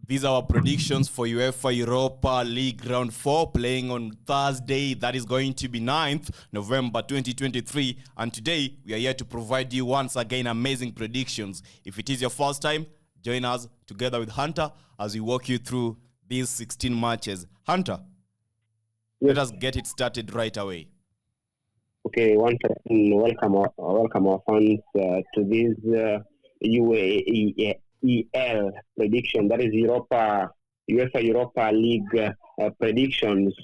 These are our predictions for UEFA Europa League Round 4 playing on Thursday. That is going to be 9th November 2023. And today, we are here to provide you once again amazing predictions. If it is your first time, join us together with Hunter as we walk you through these 16 matches. Hunter, let us get it started right away. Okay, once again, welcome our fans to this UAEL prediction. That is UEFA Europa League predictions.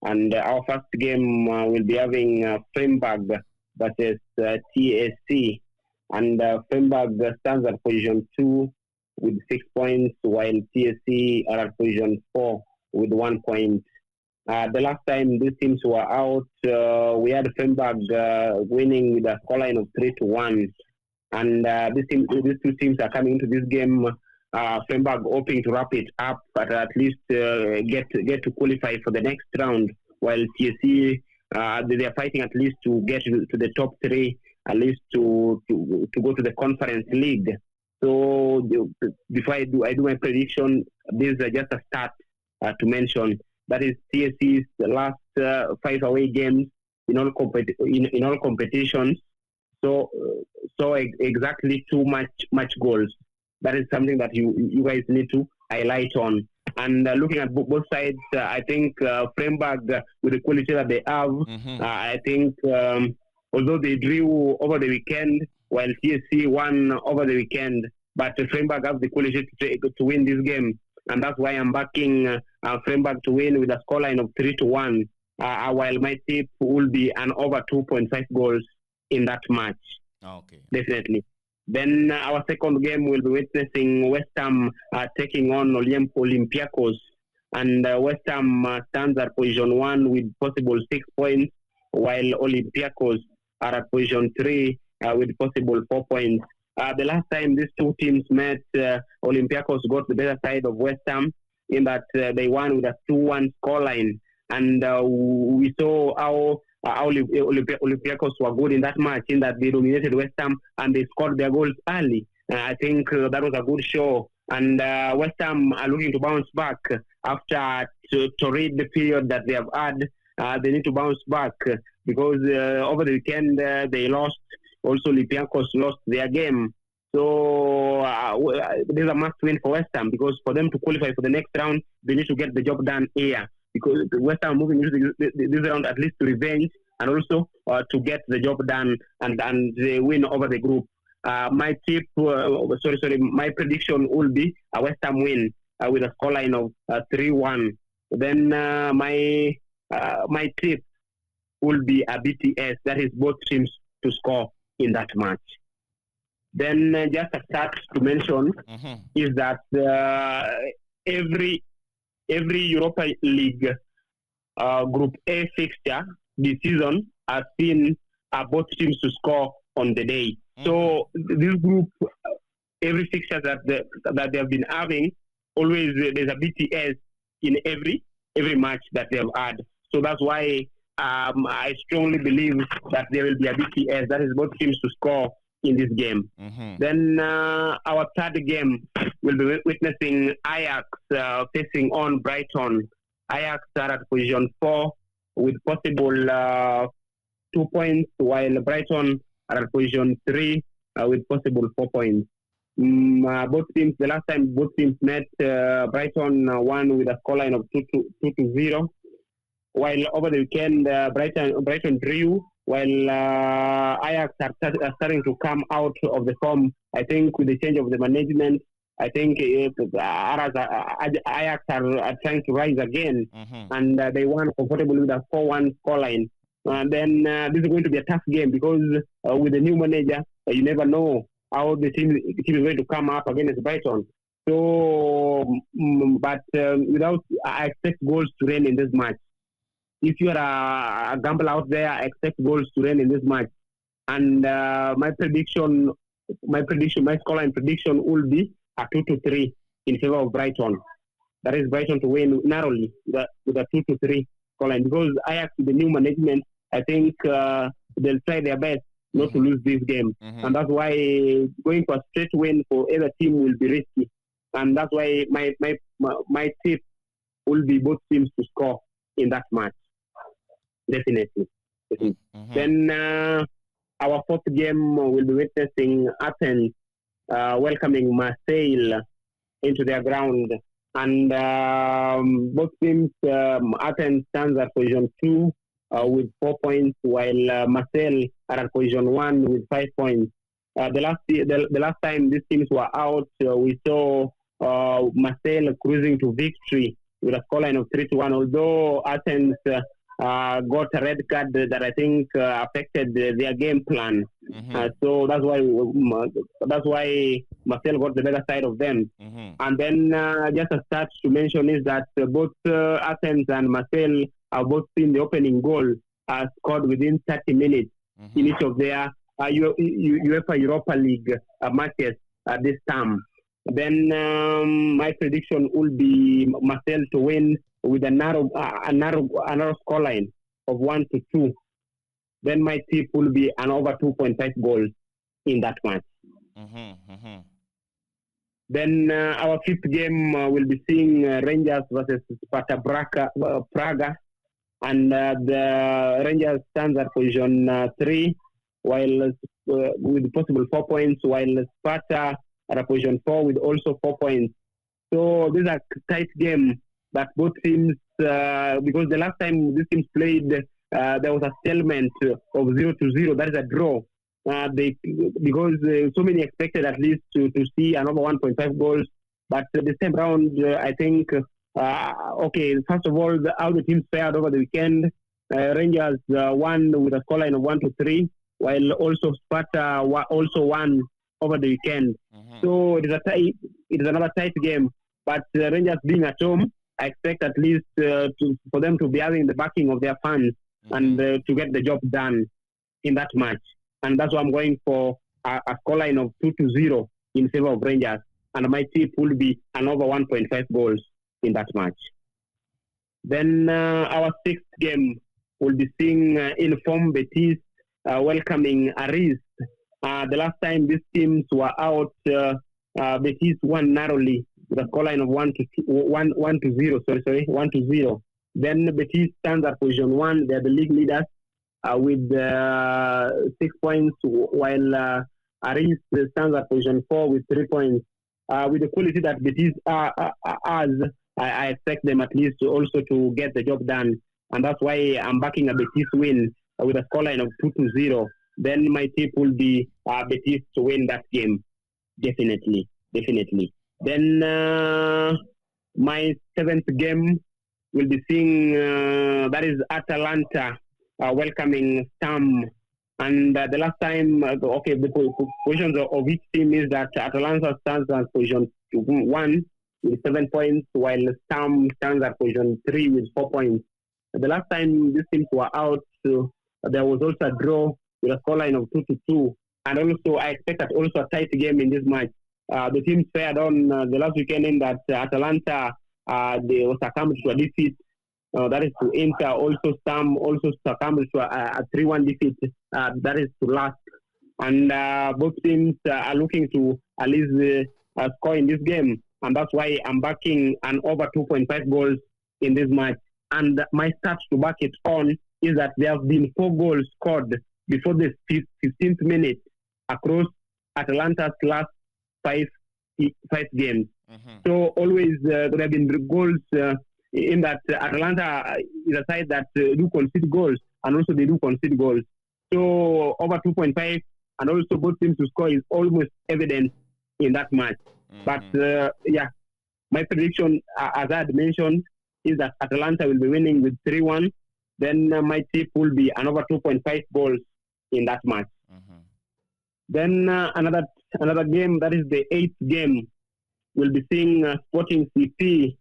And our first game will be having Freiburg versus TSC. And Freiburg stands at position 2 with 6 points, while TSC are at position 4 with 1 point. The last time these teams were out, we had Freiburg winning with a scoreline of 3-1. And these two teams are coming into this game. Freiburg hoping to wrap it up, but at least get to qualify for the next round. While TSC, they are fighting at least to get to the top 3, at least to go to the Conference League. So before I do my prediction, this is just a start to mention. That is TSC's last 5 away games in all competitions. So exactly 2 match goals. That is something that you guys need to highlight on. And looking at both sides, I think Freiburg, with the quality that they have, I think although they drew over the weekend, while TSC won over the weekend, but Freiburg have the quality to win this game. And that's why I'm backing Freiburg to win with a scoreline of 3-1, while my tip will be an over 2.5 goals in that match. Okay. Definitely. Then our second game will be witnessing West Ham taking on Olympiacos. And West Ham stands at position 1 with possible 6 points, while Olympiacos are at position 3 with possible 4 points. The last time these two teams met, Olympiacos got the better side of West Ham in that they won with a 2-1 scoreline. And we saw how Olympiacos were good in that match, in that they dominated West Ham and they scored their goals early. I think that was a good show. And West Ham are looking to bounce back after to read the period that they have had. They need to bounce back because over the weekend they lost. Also, Olympiacos lost their game. So there's a must-win for West Ham, because for them to qualify for the next round, they need to get the job done here. Because West Ham moving into this round at least to revenge and also to get the job done and they win over the group. My my prediction will be a West Ham win with a scoreline of 3-1. Then my tip will be a BTS. That is both teams to score in that match. Then just a start to mention is that every Europa League Group A fixture this season has seen both teams to score on the day. So this group, every fixture that they have been having, always there's a BTS in every match that they have had. So that's why I strongly believe that there will be a BTS. That is both teams to score in this game. Then our third game will be witnessing Ajax facing on Brighton. Ajax are at position 4 with possible 2 points, while Brighton are at position 3 with possible 4 points. Both teams, the last time both teams met, Brighton won with a scoreline of 2-0. While over the weekend, Brighton drew, while Ajax are starting to come out of the form. I think with the change of the management, I think Ajax are trying to rise again, and they won comfortably with a 4-1 scoreline. And then this is going to be a tough game because with the new manager, you never know how the team is going to come up against Brighton. So, I expect goals to reign in this match. If you are a gambler out there, I expect goals to reign in this match. And my scoreline prediction will be a 2-3 in favor of Brighton. That is Brighton to win narrowly with a 2-3 scoreline. Because Ajax, with the new management, I think they'll try their best not to lose this game. And that's why going for a straight win for either team will be risky. and that's why my tip will be both teams to score in that match. Definitely. Mm-hmm. Then our fourth game will be witnessing Athens welcoming Marseille into their ground. And both teams, Athens stands at position 2 with 4 points, while Marseille are at position 1 with 5 points. The last time these teams were out, we saw Marseille cruising to victory with a scoreline of 3-1, although Athens got a red card that I think affected their game plan. Mm-hmm. So that's why Marcel got the better side of them. Mm-hmm. And then just a start to mention is that both Athens and Marcel have both seen the opening goal scored within 30 minutes in each of their UEFA Europa League matches this term. Then my prediction will be Marcel to win with a narrow scoreline of 1-2. Then my tip will be an over 2.5 goals in that match. Then our fifth game will be seeing Rangers versus Sparta Praga, and the Rangers stands at position 3, while with possible 4 points, while Sparta at position 4 with also 4 points. So this is a tight game that both teams, because the last time these teams played, there was a stalemate of 0-0. That is a draw. Because so many expected at least to see another 1.5 goals, but this time round, I think, first of all, how the teams fared over the weekend. Rangers won with a scoreline of 1-3, while also Sparta also won over the weekend. So it is another tight game, but Rangers being at home, I expect at least for them to be having the backing of their fans and to get the job done in that match. And that's why I'm going for a scoreline of 2-0 in favor of Rangers. And my tip will be another 1.5 goals in that match. Then our sixth game will be seeing informed Betis welcoming Aris. The last time these teams were out, Betis won narrowly with a scoreline of 1-0. Then Betis stands at position 1. They're the league leaders with 6 points, while Aris stands at position 4 with 3 points. With the quality that Betis has, I expect them at least also to get the job done. And that's why I'm backing a Betis win with a scoreline of 2-0. Then my tip will be Betis to win that game. Definitely. Then my seventh game will be seeing, that is Atalanta welcoming Sturm. And the last time, the positions of each team is that Atalanta stands at position 1 with 7 points, while Sturm stands at position 3 with 4 points. The last time these teams were out, there was also a draw with a scoreline of 2-2. And also, I expect that also a tight game in this match. The teams fared on the last weekend in that Atalanta, they were succumbed to a defeat. That is to Inter. Also, Sturm also succumbed to a 3-1 defeat. That is to Lask. And both teams are looking to at least score in this game. And that's why I'm backing an over 2.5 goals in this match. And my stats to back it on is that there have been 4 goals scored before the 15th minute across Atalanta's last five games. So always there have been goals in that Atalanta is a side that do concede goals, and also they do concede goals. So over 2.5, and also both teams to score is almost evident in that match. But my prediction, as I had mentioned, is that Atalanta will be winning with 3-1. Then my tip will be another 2.5 goals in that match. Then another game, that is the 8th game, we'll be seeing Sporting CP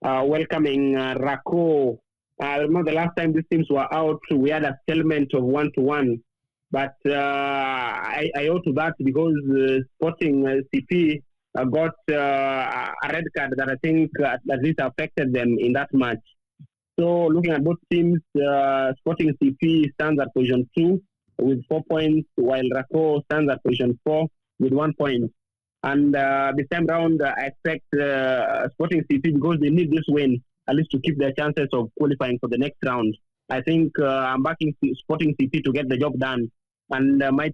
welcoming Rakow. I remember the last time these teams were out, we had a settlement of 1-1. But I owe to that because Sporting CP got a red card that I think at least affected them in that match. So looking at both teams, Sporting CP stands at position 2 with 4 points, while Rakow stands at position 4 with 1 point. And this time round, I expect Sporting CP, because they need this win at least to keep their chances of qualifying for the next round. I think I'm backing Sporting CP to get the job done. And my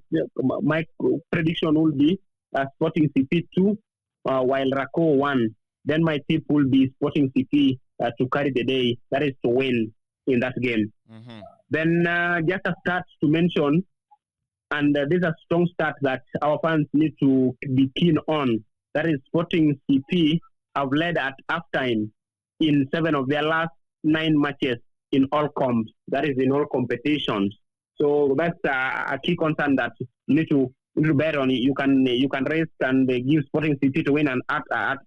prediction will be Sporting CP 2, while Rakow 1. Then my tip will be Sporting CP to carry the day, that is to win in that game. Mm-hmm. Then just a start to mention, and these are strong stats that our fans need to be keen on. That is, Sporting CP have led at halftime in 7 of their last 9 matches in all comps. That is, in all competitions. So that's a key concern that you need to bet on. You can rest and give Sporting CP to win at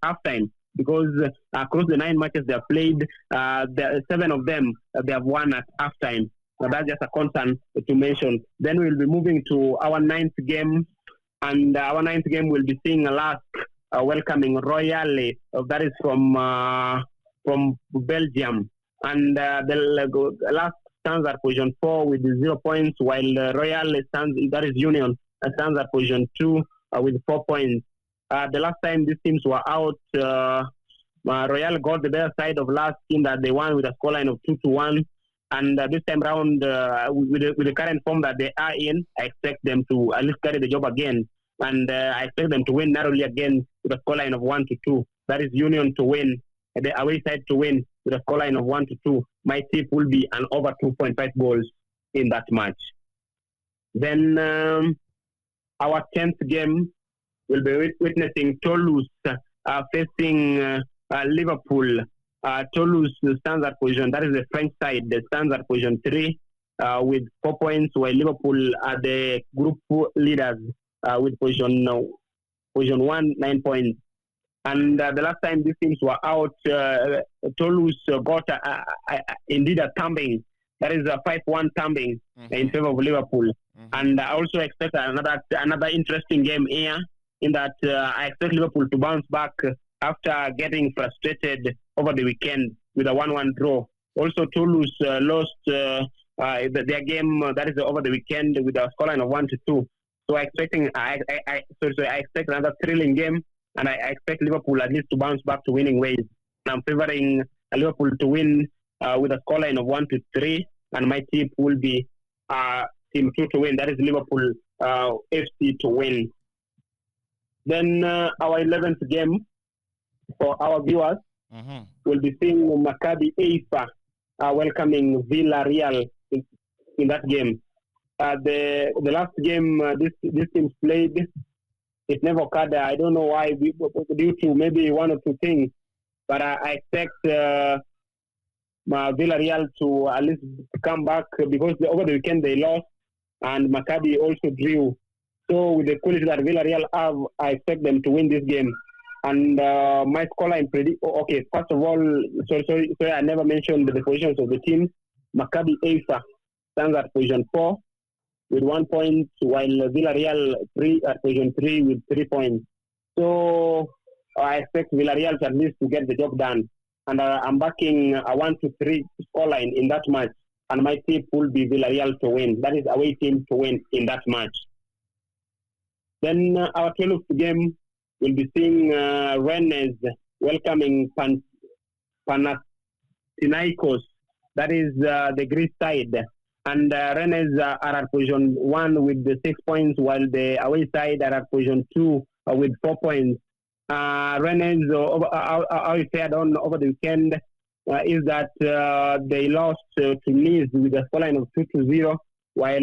halftime, because across the 9 matches they have played, 7 of them they have won at halftime. So that's just a concern to mention. Then we'll be moving to our 9th game, and our 9th game will be seeing Lask welcoming Royale. That is from Belgium, and the Lask stands at position 4 with 0 points, while Royale that is Union, stands at position 2 with 4 points. The last time these teams were out, Royale got the better side of Lask in that they won with a scoreline of 2-1. And this time round, with the current form that they are in, I expect them to at least carry the job again. And I expect them to win narrowly again with a scoreline of 1-2. That is Union to win, the away side to win with a scoreline of 1-2. My tip will be an over 2.5 goals in that match. Then our 10th game will be witnessing Toulouse facing Liverpool. Toulouse stands at position, that is the French side, they stands at position 3 with 4 points, while Liverpool are the group leaders with position 1, 9 points. And the last time these teams were out, Toulouse got indeed a thumping. That is a 5-1 thumping in favor of Liverpool. And I also expect another interesting game here, in that I expect Liverpool to bounce back after getting frustrated over the weekend with a 1-1 draw. Also, Toulouse lost their game, that is over the weekend, with a scoreline of 1-2. So I expect another thrilling game, and I expect Liverpool at least to bounce back to winning ways. I'm favoring Liverpool to win with a scoreline of 1-3, and my tip will be Team 2 to win. That is Liverpool FC to win. Then our 11th game for our viewers will be seeing Maccabi Haifa welcoming Villarreal in that game. The last game this team played, it never occurred. I don't know why, due to maybe one or two things. But I expect Villarreal to at least come back, because over the weekend they lost and Maccabi also drew. So with the quality that Villarreal have, I expect them to win this game. And my scoreline okay, first of all, sorry, I never mentioned the positions of the teams. Maccabi Haifa stands at position 4 with 1 point, while Villarreal at position 3 with 3 points. So I expect Villarreal at least to get the job done. And I'm backing a 1-3 scoreline in that match. And my tip will be Villarreal to win. That is away team to win in that match. Then our 12th game will be seeing Rennes welcoming Panathinaikos. That is the Greece side. And Rennes are at position 1 with the 6 points, while the away side are at position 2 with 4 points. Rennes, how it fared on over the weekend is that they lost to Nice with a scoreline of 2-0, while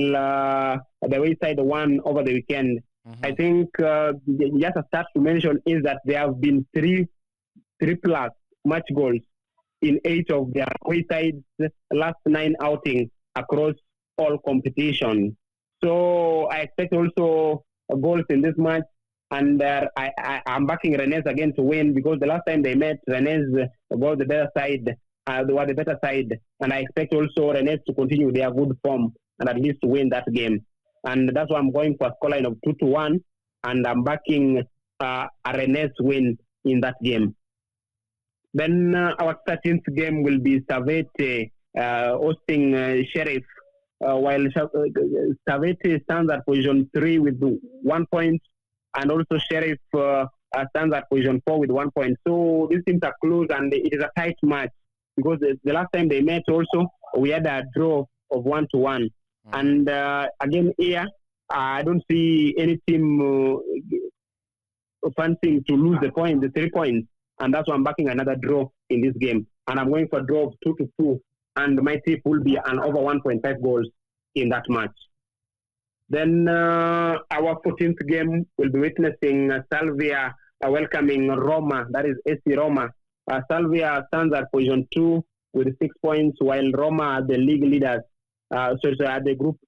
the away side won over the weekend. I think just a start to mention is that there have been 3+ match goals in 8 of their away sides' last 9 outings across all competitions. So I expect also goals in this match, and I'm backing Rennes again to win, because the last time they met, Rennes got the better side. They were the better side, and I expect also Rennes to continue their good form and at least to win that game. And that's why I'm going for a scoreline of 2-1, and I'm backing a Rennes win in that game. Then our 13th game will be Servette hosting Sherrif, while Servette stands at position 3 with 1 point, and also Sherrif stands at position 4 with 1 point. So these teams are close, and it is a tight match because the last time they met also, we had a draw of 1-1. And again here, I don't see any team fancying to lose the 3 points. And that's why I'm backing another draw in this game. And I'm going for a draw of 2-2. And my tip will be an over 1.5 goals in that match. Then our 14th game will be witnessing Slavia welcoming Roma, that is AC Roma. Slavia stands at position 2 with 6 points, while Roma are the league leaders. Are the group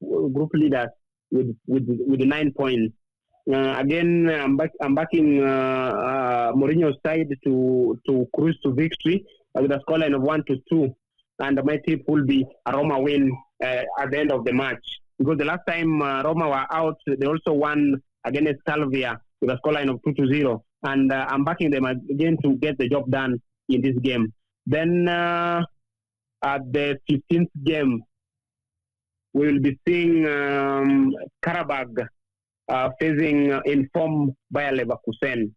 leaders with 9 points. Again, I'm backing Mourinho's side to cruise to victory with a scoreline of 1-2, and my tip will be a Roma win at the end of the match. Because the last time Roma were out, they also won against Slavia with a scoreline of 2-0, and I'm backing them again to get the job done in this game. Then at the 15th game, we will be seeing Qarabag facing informed Bayern Leverkusen.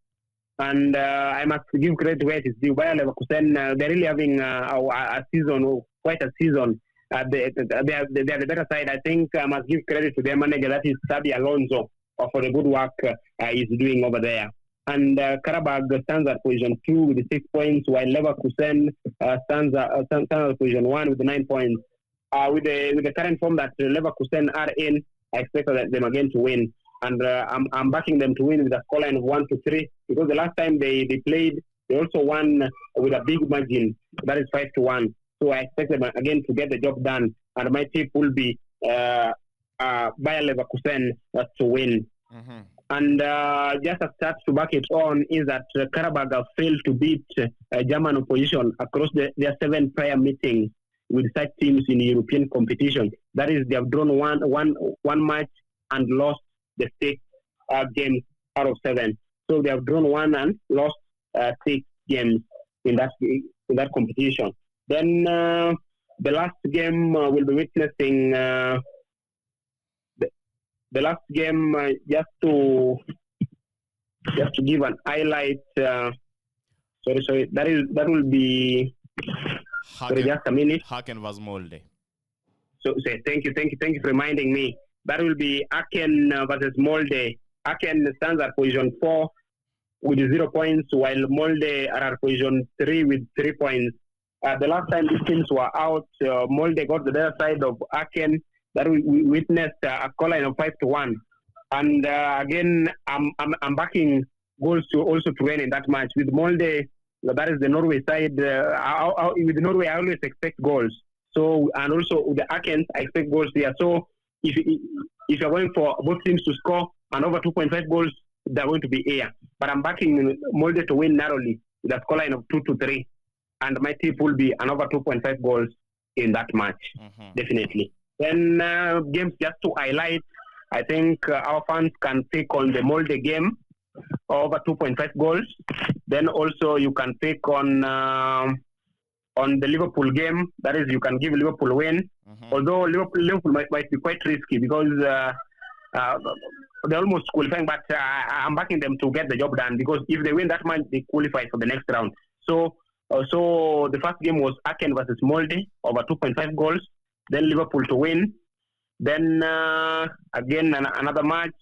And I must give credit where it is due. Bayern Leverkusen, they're really having a season, quite a season. They are the better side. I think I must give credit to their manager, that is Xabi Alonso, for the good work he's doing over there. And Qarabag stands at position 2 with 6 points, while Leverkusen stands at position 1 with 9 points. With the current form that Leverkusen are in, I expect them again to win. And I'm backing them to win with a scoreline of 1-3, because the last time they played, they also won with a big margin, that is 5-1. So I expect them again to get the job done. And my tip will be Bayer Leverkusen to win. Mm-hmm. And just a start to back it on is that Qarabag have failed to beat German opposition across their 7 prior meetings with such teams in European competition. That is, they have drawn one match and lost the 6 games out of 7. So they have drawn 1 and lost 6 games in that competition. Then the last game we'll be witnessing the last game just to give an highlight. Sorry. That will be. Hacken, sorry, just a minute. Hacken vs Molde. So thank you for reminding me. That will be Hacken versus Molde. Hacken stands at position 4 with 0 points, while Molde are at position 3 with 3 points. The last time these teams were out, Molde got the better side of Hacken. That we witnessed a scoreline of 5-1. And again, I'm backing goals to win in that match. With Molde, that is the Norway side. With Norway, I always expect goals. So, and also with the Hacken, I expect goals here. So if you're going for both teams to score and over 2.5 goals, they're going to be here. But I'm backing Molde to win narrowly with a scoreline of 2-3. And my tip will be an over 2.5 goals in that match, definitely. Then games just to highlight, I think our fans can pick on the Molde game over 2.5 goals. Then also you can pick on the Liverpool game. That is, you can give Liverpool win. Although Liverpool might be quite risky because they're almost qualifying, but I'm backing them to get the job done, because if they win that match, they qualify for the next round. So the first game was Hacken versus Molde over 2.5 goals. Then Liverpool to win. Then again another match,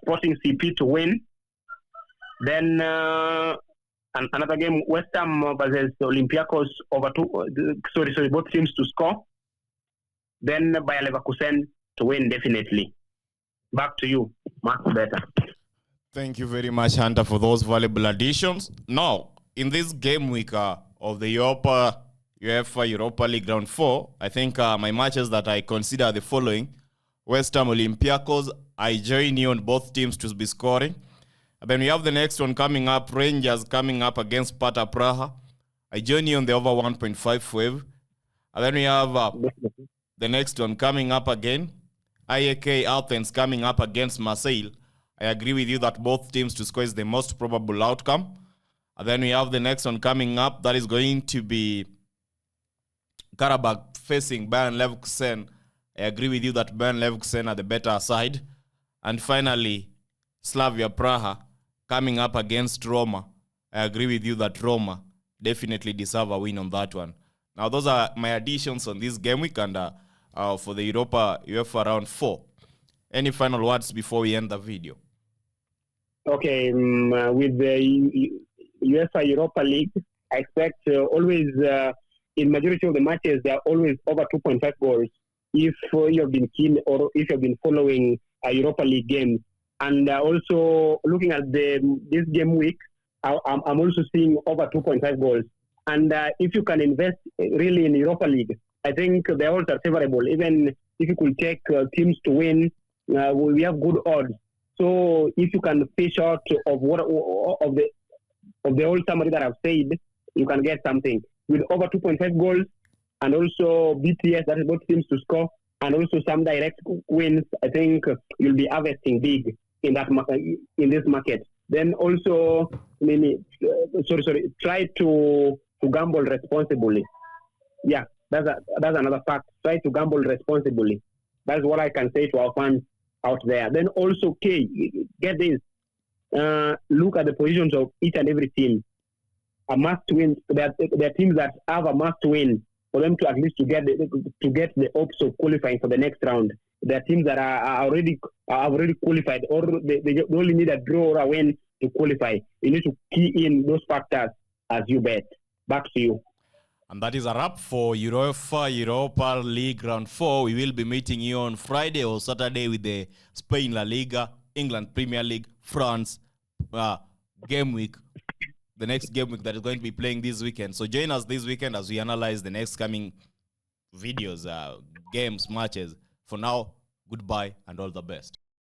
Sporting CP to win. Then another game, West Ham versus Olympiacos over both teams to score. Then Bayer Leverkusen to win, definitely. Back to you, much better. Thank you very much, Hunter, for those valuable additions. Now, in this game week of the UEFA Europa League Round 4, I think my matches that I consider are the following. West Ham Olympiacos, I join you on both teams to be scoring. And then we have the next one coming up, Rangers coming up against Sparta Praha. I join you on the over 1.5 wave. And then we have the next one coming up again, Aek Athens coming up against Marseille. I agree with you that both teams to score is the most probable outcome. And then we have the next one coming up, that is going to be Qarabag facing Bayern Leverkusen. I agree with you that Bayern Leverkusen are the better side. And finally, Slavia Praha coming up against Roma. I agree with you that Roma definitely deserve a win on that one. Now, those are my additions on this game week and for the UEFA round 4. Any final words before we end the video? Okay, with the UEFA Europa League, I expect always, in majority of the matches, they are always over 2.5 goals if you have been keen or if you have been following Europa League games. And also looking at this game week, I'm also seeing over 2.5 goals. And if you can invest really in Europa League, I think the odds are favorable. Even if you could take teams to win, we have good odds. So if you can fish out of the whole summary that I've said, you can get something with over 2.5 goals, and also BTS, that is both teams to score, and also some direct wins. I think you'll be harvesting big in this market. Then also, try to gamble responsibly. Yeah, that's another fact. Try to gamble responsibly. That's what I can say to our fans out there. Then also, get this. Look at the positions of each and every team. A must win. There are teams that have a must win for them to at least to get the hopes of qualifying for the next round. There are teams that are already qualified, or they only need a draw or a win to qualify. You need to key in those factors as you bet. Back to you. And that is a wrap for Europa League Round 4. We will be meeting you on Friday or Saturday with the Spain La Liga, England Premier League, France game week. The next game week that is going to be playing this weekend. So join us this weekend as we analyze the next coming videos, games, matches. For now, goodbye and all the best.